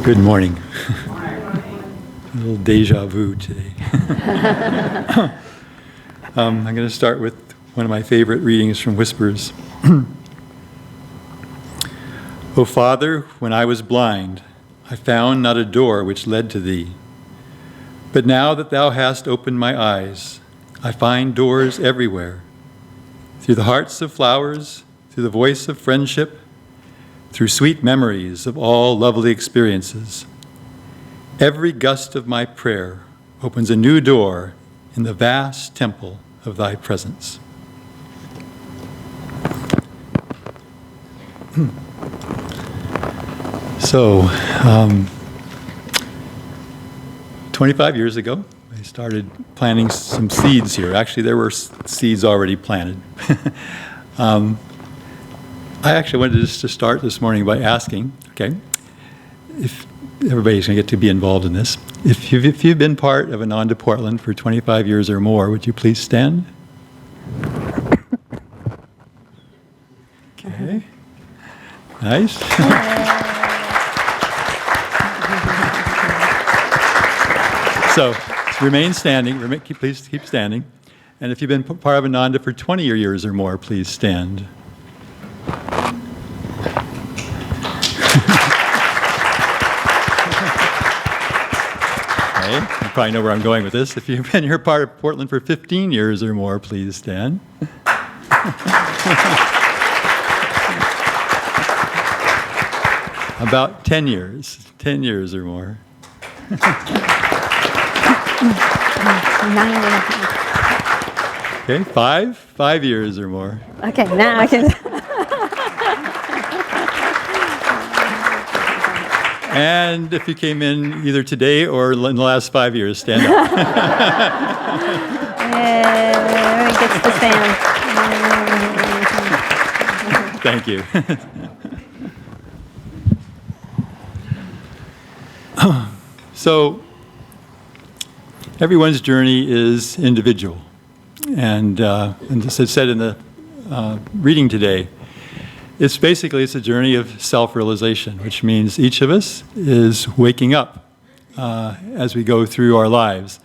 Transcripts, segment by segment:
Good morning. A little deja vu today. I'm going to start with one of my favorite readings from Whispers. O Father, when I was blind, I found not a door which led to thee. But now that thou hast opened my eyes, I find doors everywhere. Through the hearts of flowers, through the voice of friendship, through sweet memories of all lovely experiences. Every gust of my prayer opens a new door in the vast temple of thy presence. So, 25 years ago, I started planting some seeds here. Actually, there were seeds already planted. I actually wanted just to start this morning by asking, okay, if everybody's going to get to be involved in this. If you've been part of Ananda Portland for 25 years or more, would you please stand? Okay. Nice. So remain standing. Please keep standing. And if you've been part of Ananda for 20 years or more, please stand. Okay, you probably know where I'm going with this. If you've been here part of Portland for 15 years or more, please stand. About 10 years or more. 9.5. Okay, 5 years or more. Okay, now I can. And if you came in either today or in the last 5 years, stand up. Everyone gets to stand. Thank you. So, everyone's journey is individual. And as I said in the reading today, it's a journey of self-realization, which means each of us is waking up as we go through our lives.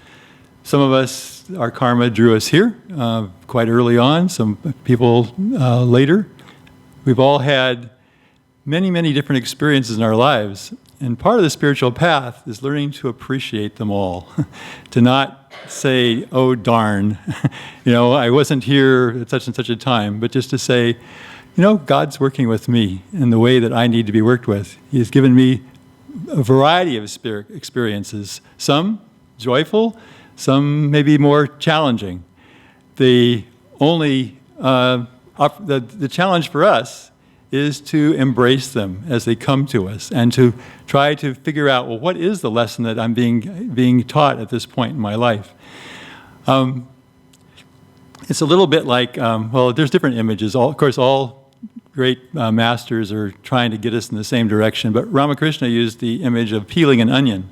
Some of us, our karma drew us here quite early on, some people later. We've all had many, many different experiences in our lives. And part of the spiritual path is learning to appreciate them all, to not say, oh, darn, I wasn't here at such and such a time, but just to say, God's working with me in the way that I need to be worked with. He has given me a variety of experiences, some joyful, some maybe more challenging. The challenge for us is to embrace them as they come to us and to try to figure out, well, what is the lesson that I'm being taught at this point in my life? It's a little bit like, there's different images. Of course, all great masters are trying to get us in the same direction, but Ramakrishna used the image of peeling an onion,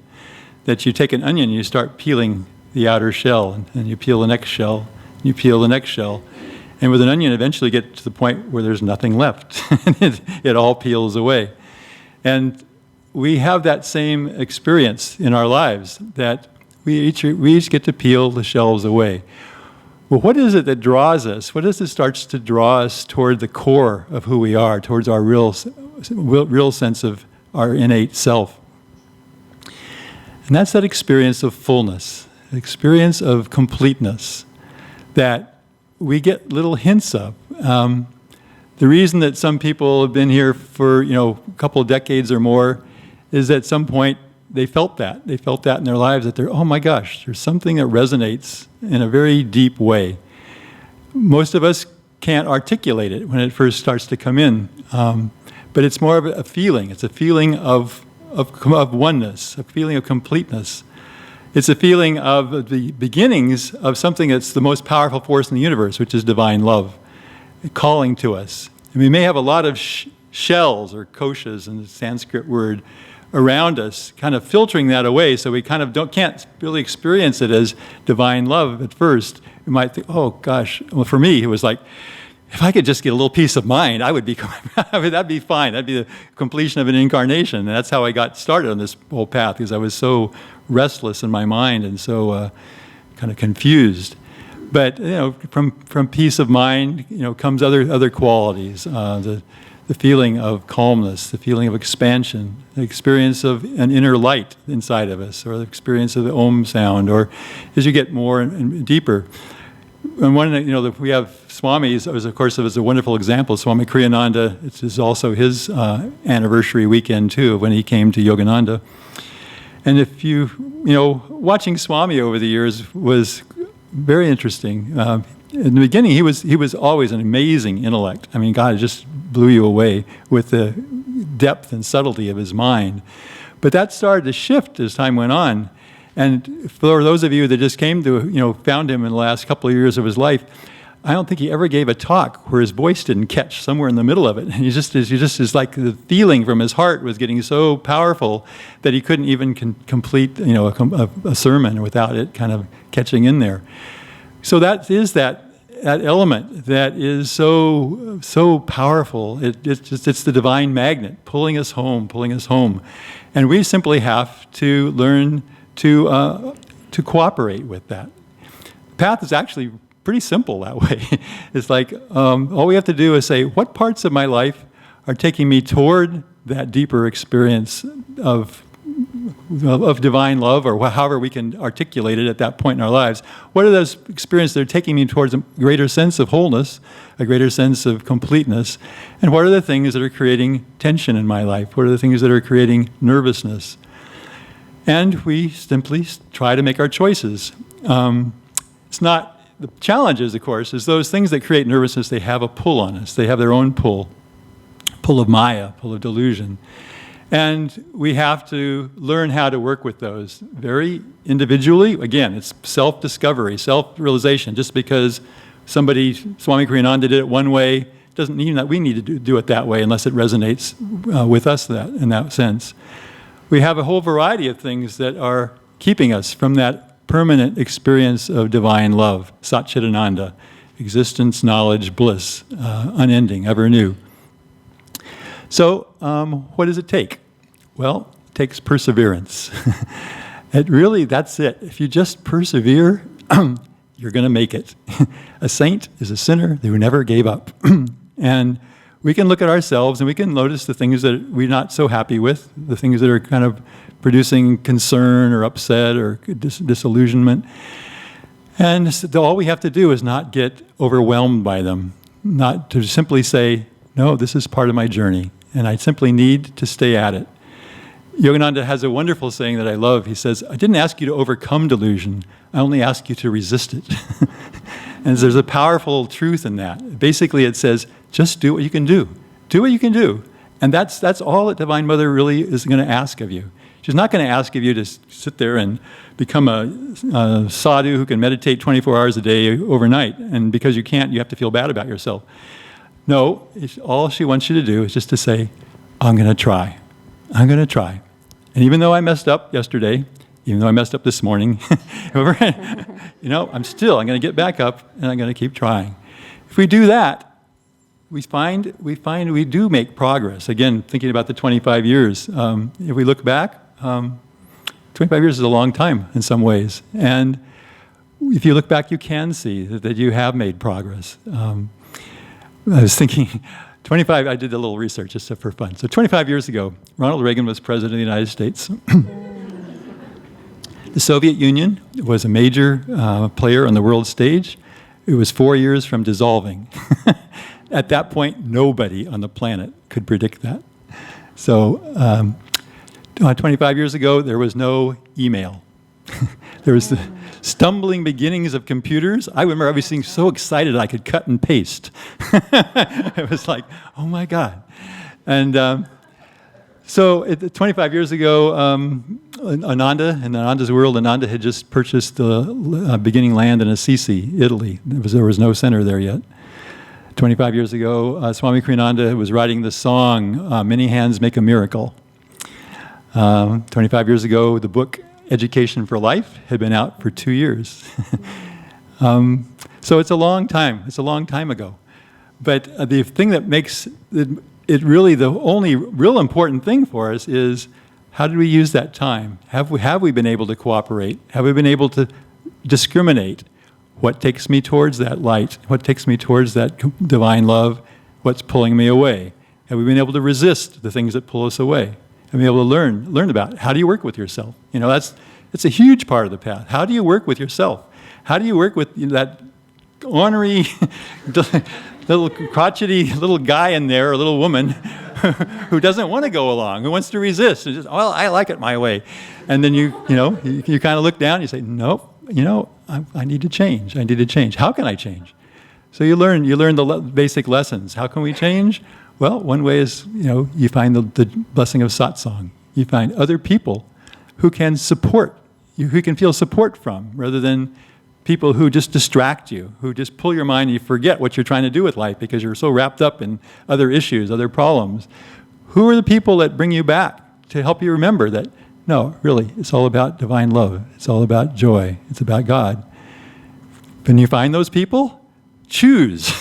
that you take an onion and you start peeling the outer shell, and you peel the next shell, and you peel the next shell. And with an onion, eventually get to the point where there's nothing left. It all peels away. And we have that same experience in our lives, that we each get to peel the shells away. Well, what is it that draws us? What is it starts to draw us toward the core of who we are, towards our real sense of our innate self? And that's that experience of fullness, experience of completeness, that we get little hints of. The reason that some people have been here for a couple of decades or more is that at some point they felt that. They felt that in their lives, that oh my gosh, there's something that resonates in a very deep way. Most of us can't articulate it when it first starts to come in, but it's more of a feeling. It's a feeling of oneness, a feeling of completeness. It's a feeling of the beginnings of something that's the most powerful force in the universe, which is divine love, calling to us. And we may have a lot of shells, or koshas in the Sanskrit word, around us, kind of filtering that away, so we kind of can't really experience it as divine love at first. We might think, oh gosh, well for me it was like, if I could just get a little peace of mind, I would be, that'd be fine. That'd be the completion of an incarnation. And that's how I got started on this whole path, because I was so restless in my mind and so kind of confused. But from peace of mind, comes other qualities. The feeling of calmness, the feeling of expansion, the experience of an inner light inside of us, or the experience of the Om sound, or as you get more and deeper. And we have Swami's, of course, it was a wonderful example. Swami Kriyananda, it is also his anniversary weekend, too, when he came to Yogananda. And if watching Swami over the years was very interesting. In the beginning, he was always an amazing intellect. I mean, God, it just blew you away with the depth and subtlety of his mind. But that started to shift as time went on. And for those of you that just came to, found him in the last couple of years of his life, I don't think he ever gave a talk where his voice didn't catch somewhere in the middle of it. And he just is like the feeling from his heart was getting so powerful that he couldn't even complete, a sermon without it kind of catching in there. So that is that element that is so powerful. It's the divine magnet pulling us home, and we simply have to learn to cooperate with that. The path is actually pretty simple that way. It's like all we have to do is say, what parts of my life are taking me toward that deeper experience of divine love, or however we can articulate it at that point in our lives. What are those experiences that are taking me towards a greater sense of wholeness, a greater sense of completeness? And what are the things that are creating tension in my life? What are the things that are creating nervousness? And we simply try to make our choices. It's not, the challenge is, of course, is those things that create nervousness, they have a pull on us. They have their own pull of Maya, pull of delusion. And we have to learn how to work with those very individually. Again, it's self-discovery, self-realization. Just because Swami Kriyananda did it one way doesn't mean that we need to do it that way unless it resonates with us in that sense. We have a whole variety of things that are keeping us from that permanent experience of divine love, Satchitananda, existence, knowledge, bliss, unending, ever new. So what does it take? Well, it takes perseverance. That's it. If you just persevere, you're going to make it. A saint is a sinner who never gave up. And we can look at ourselves and we can notice the things that we're not so happy with, the things that are kind of producing concern or upset or disillusionment. And so all we have to do is not get overwhelmed by them, not to simply say, no, this is part of my journey, and I simply need to stay at it. Yogananda has a wonderful saying that I love. He says, I didn't ask you to overcome delusion, I only asked you to resist it. And there's a powerful truth in that. Basically, it says, just do what you can do. Do what you can do. And that's all that Divine Mother really is going to ask of you. She's not going to ask of you to sit there and become a sadhu who can meditate 24 hours a day overnight. And because you can't, you have to feel bad about yourself. No, all she wants you to do is just to say, I'm going to try. I'm going to try. And even though I messed up yesterday, even though I messed up this morning, I'm going to get back up and I'm going to keep trying. If we do that, we find we do make progress. Again, thinking about the 25 years, if we look back, 25 years is a long time in some ways. And if you look back, you can see that you have made progress. I was thinking, I did a little research just for fun. So 25 years ago, Ronald Reagan was president of the United States. The Soviet Union was a major player on the world stage. It was 4 years from dissolving. At that point, nobody on the planet could predict that. So 25 years ago, there was no email. There was the stumbling beginnings of computers. I remember I was being so excited I could cut and paste. It was like, oh my God. And so 25 years ago, Ananda, in Ananda's world, Ananda had just purchased the beginning land in Assisi, Italy. There was no center there yet. 25 years ago, Swami Kriyananda was writing the song, Many Hands Make a Miracle. 25 years ago, the book Education for Life had been out for 2 years. So it's a long time. It's a long time ago. But the thing that makes it really the only real important thing for us is how do we use that time? Have we been able to cooperate? Have we been able to discriminate what takes me towards that light? What takes me towards that divine love? What's pulling me away? Have we been able to resist the things that pull us away? Have we been able to learn about how do you work with yourself? It's a huge part of the path. How do you work with yourself? How do you work with that ornery, little crotchety little guy in there, or little woman, who doesn't want to go along, who wants to resist, and just, well, I like it my way. And then you kind of look down and you say, nope, I need to change. I need to change. How can I change? So you learn the basic lessons. How can we change? Well, one way is, you find the blessing of satsang. You find other people who can support you, who can feel support from, rather than people who just distract you, who just pull your mind and you forget what you're trying to do with life because you're so wrapped up in other issues, other problems. Who are the people that bring you back to help you remember that, no, really, it's all about divine love. It's all about joy. It's about God. When you find those people, choose.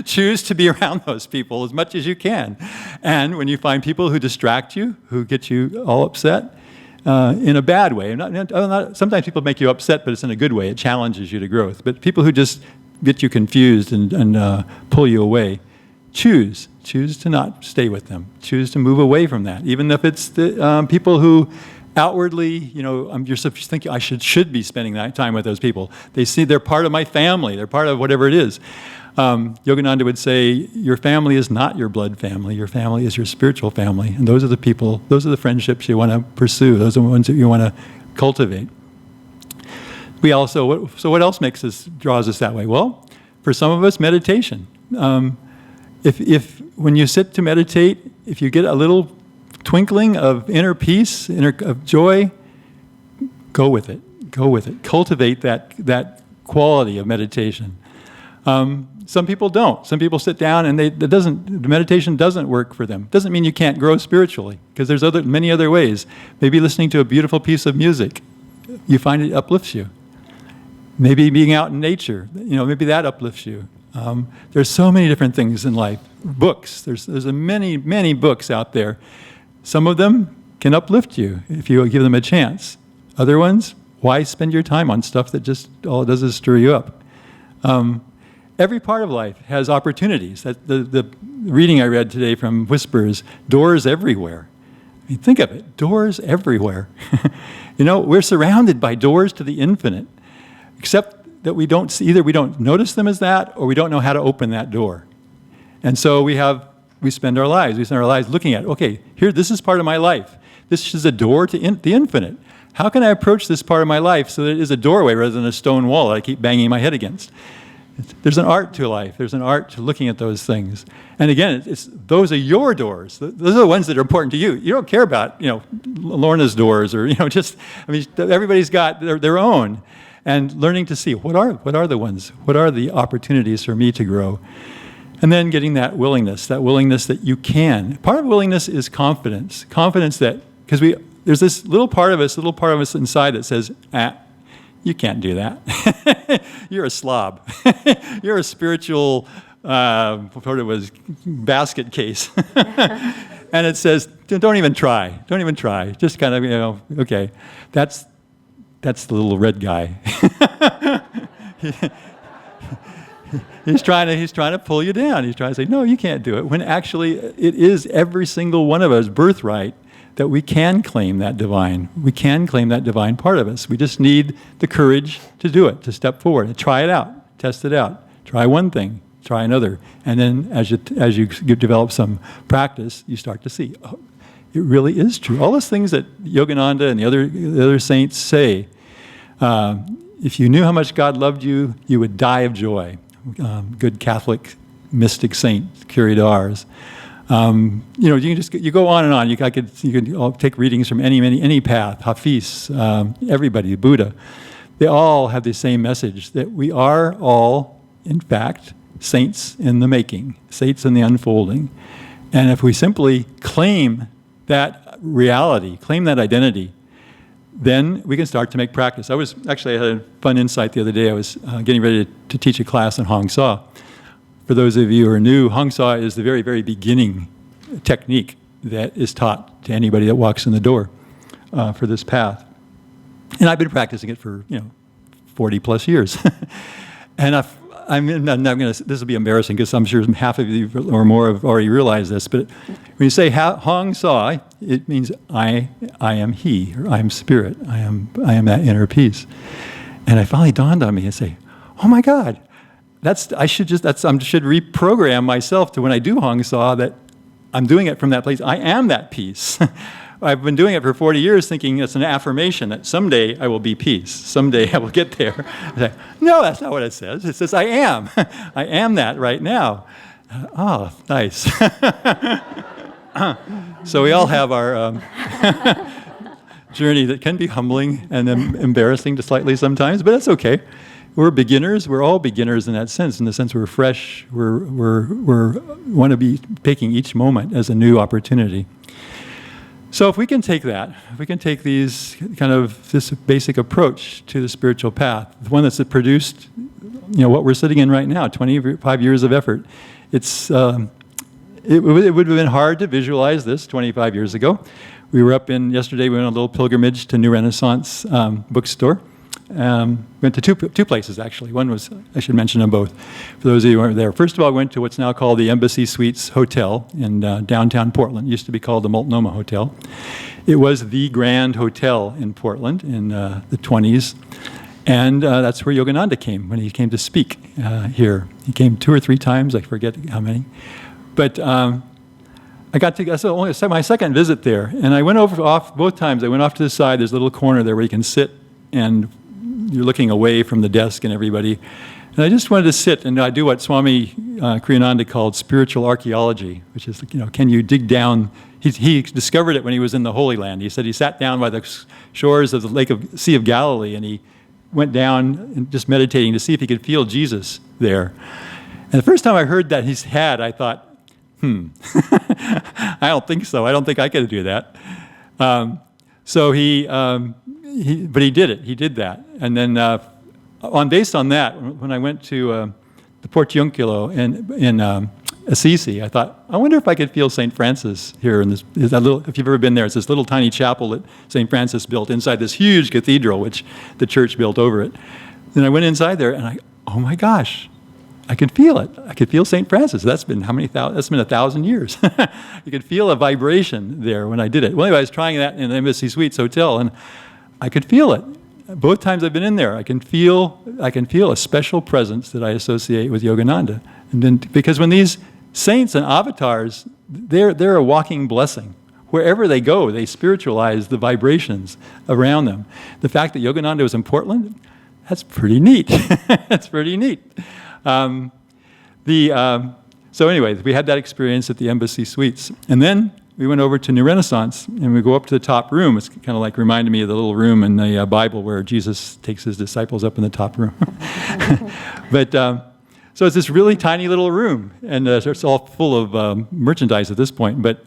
Choose to be around those people as much as you can. And when you find people who distract you, who get you all upset, in a bad way. Sometimes people make you upset, but it's in a good way. It challenges you to growth. But people who just get you confused and pull you away, choose to not stay with them. Choose to move away from that. Even if it's the people who outwardly, you're thinking I should be spending that time with those people. They see they're part of my family. They're part of whatever it is. Yogananda would say, your family is not your blood family. Your family is your spiritual family. And those are the people, those are the friendships you want to pursue. Those are the ones that you want to cultivate. What else draws us that way? Well, for some of us, meditation. If when you sit to meditate, if you get a little twinkling of inner peace, of joy, go with it. Go with it. Cultivate that quality of meditation. Some people don't. Some people sit down and the meditation doesn't work for them. Doesn't mean you can't grow spiritually, because there's many other ways. Maybe listening to a beautiful piece of music, you find it uplifts you. Maybe being out in nature, maybe that uplifts you. There's so many different things in life. Books, there's many, many books out there. Some of them can uplift you if you give them a chance. Other ones, why spend your time on stuff that just all it does is stir you up? Every part of life has opportunities. The reading I read today from Whispers, doors everywhere. I mean, think of it, doors everywhere. We're surrounded by doors to the infinite, except that either we don't notice them as that, or we don't know how to open that door. And so we spend our lives looking at, okay, this is part of my life. This is a door to the infinite. How can I approach this part of my life so that it is a doorway rather than a stone wall that I keep banging my head against? There's an art to life. There's an art to looking at those things. And again, those are your doors. Those are the ones that are important to you. You don't care about, Lorna's doors or, everybody's got their own. And learning to see what are the ones, what are the opportunities for me to grow. And then getting that willingness that you can. Part of willingness is confidence. Confidence that, because there's this little part of us inside that says, you can't do that. You're a slob. You're a spiritual, basket case. And it says, don't even try. Don't even try. Just kind of, okay, that's the little red guy. He's trying to pull you down. He's trying to say, no, you can't do it. When actually it is every single one of us birthright that we can claim that divine. We can claim that divine part of us. We just need the courage to do it, to step forward, and try it out, test it out. Try one thing, try another. And then as you develop some practice, you start to see, oh, it really is true. All those things that Yogananda and the other saints say, if you knew how much God loved you, you would die of joy. Good Catholic mystic saint, Curé d'Ars. You go on and on. You could all take readings from any path, Hafiz, everybody, Buddha. They all have the same message, that we are all, in fact, saints in the making, saints in the unfolding. And if we simply claim that reality, claim that identity, then we can start to make practice. I had a fun insight the other day. I was getting ready to teach a class in Hong Sa. For those of you who are new, Hong Sa is the very, very beginning technique that is taught to anybody that walks in the door for this path. And I've been practicing it for 40 plus years. And this will be embarrassing because I'm sure half of you or more have already realized this, but when you say Hong Sa, it means I am He, or I am Spirit, I am that inner peace. And it finally dawned on me and say, oh my God, I should reprogram myself to when I do Hong Sa that I'm doing it from that place. I am that peace. I've been doing it for 40 years thinking it's an affirmation that someday I will be peace. Someday I will get there. I say, no, that's not what it says. It says I am. I am that right now. Oh, nice. So we all have our journey that can be humbling and embarrassing slightly sometimes, but that's okay. We're beginners. We're all beginners in that sense. In the sense we're fresh. We want to be taking each moment as a new opportunity. So if we can take that, if we can take this basic approach to the spiritual path, the one that's produced, what we're sitting in right now, 25 years of effort, it would have been hard to visualize this 25 years ago. We were yesterday we went on a little pilgrimage to New Renaissance bookstore. Went to two places, actually. One was, I should mention them both, for those of you who weren't there. First of all, I went to what's now called the Embassy Suites Hotel in downtown Portland. It used to be called the Multnomah Hotel. It was the grand hotel in Portland in the 20s. And that's where Yogananda came when he came to speak here. He came 2 or 3 times, I forget how many. But that's only my second visit there. And I went off both times. I went off to the side. There's a little corner there where you can sit and you're looking away from the desk and everybody. And I just wanted to sit and do what Swami Kriyananda called spiritual archaeology, which is, can you dig down? He discovered it when he was in the Holy Land. He said he sat down by the shores of the Sea of Galilee and he went down and just meditating to see if he could feel Jesus there. And the first time I heard that he's had, I thought, I don't think so. I don't think I could do that. But he did it. He did that. And then based on that, when I went to the Portiunculo in Assisi, I thought, I wonder if I could feel St. Francis here in this. If you've ever been there, it's this little tiny chapel that St. Francis built inside this huge cathedral, which the church built over it. Then I went inside there, and oh my gosh, I could feel it. I could feel St. Francis. That's been how many thousand? That's been 1,000 years. You could feel a vibration there when I did it. Well, anyway, I was trying that in the Embassy Suites Hotel, and I could feel it. Both times I've been in there, I can feel a special presence that I associate with Yogananda. And then, because when these saints and avatars, they're a walking blessing. Wherever they go, they spiritualize the vibrations around them. The fact that Yogananda was in Portland, that's pretty neat. That's pretty neat. So anyway, we had that experience at the Embassy Suites. And then we went over to New Renaissance, and we go up to the top room. It's kind of like reminded me of the little room in the Bible where Jesus takes his disciples up in the top room. But so it's this really tiny little room, and it's all full of merchandise at this point. But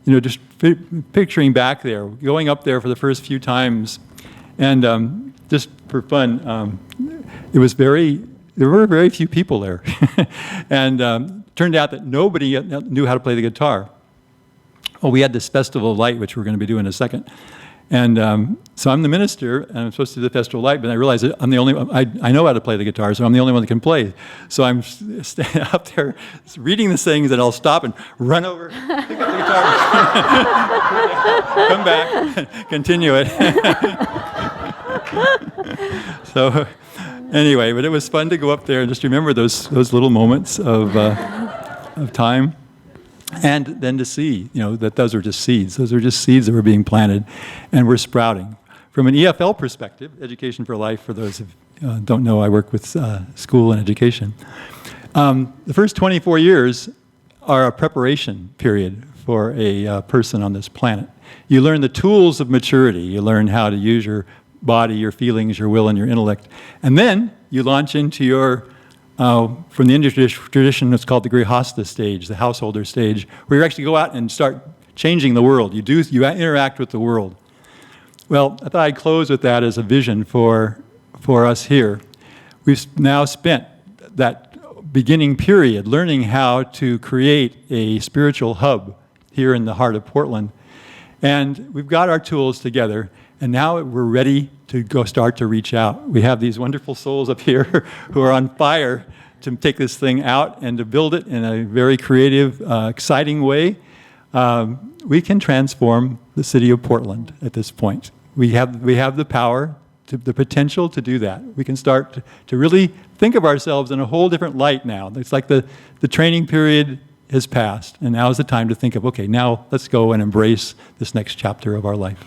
just picturing back there, going up there for the first few times, and just for fun, there were very few people there, and turned out that nobody knew how to play the guitar. Well, we had this Festival of Light, which we're going to be doing in a second. And so I'm the minister, and I'm supposed to do the Festival of Light, but I realize that I'm the only one, I know how to play the guitar, so I'm the only one that can play. So I'm standing up there reading the things, and I'll stop and run over, pick up the guitar, come back, continue it. So anyway, but it was fun to go up there and just remember those little moments of time. And then to see, that those are just seeds. Those are just seeds that were being planted and were sprouting. From an EFL perspective, Education for Life, for those who don't know, I work with school and education. The first 24 years are a preparation period for a person on this planet. You learn the tools of maturity. You learn how to use your body, your feelings, your will, and your intellect. And then you launch into your from the Indian tradition, it's called the Grihastha stage, the householder stage, where you actually go out and start changing the world. You interact with the world. Well, I thought I'd close with that as a vision for us here. We've now spent that beginning period, learning how to create a spiritual hub here in the heart of Portland. And we've got our tools together, and now we're ready to go start to reach out. We have these wonderful souls up here who are on fire to take this thing out and to build it in a very creative, exciting way. We can transform the city of Portland at this point. We have the power, the potential to do that. We can start to really think of ourselves in a whole different light now. It's like the training period has passed, and now is the time to think of, okay, now let's go and embrace this next chapter of our life.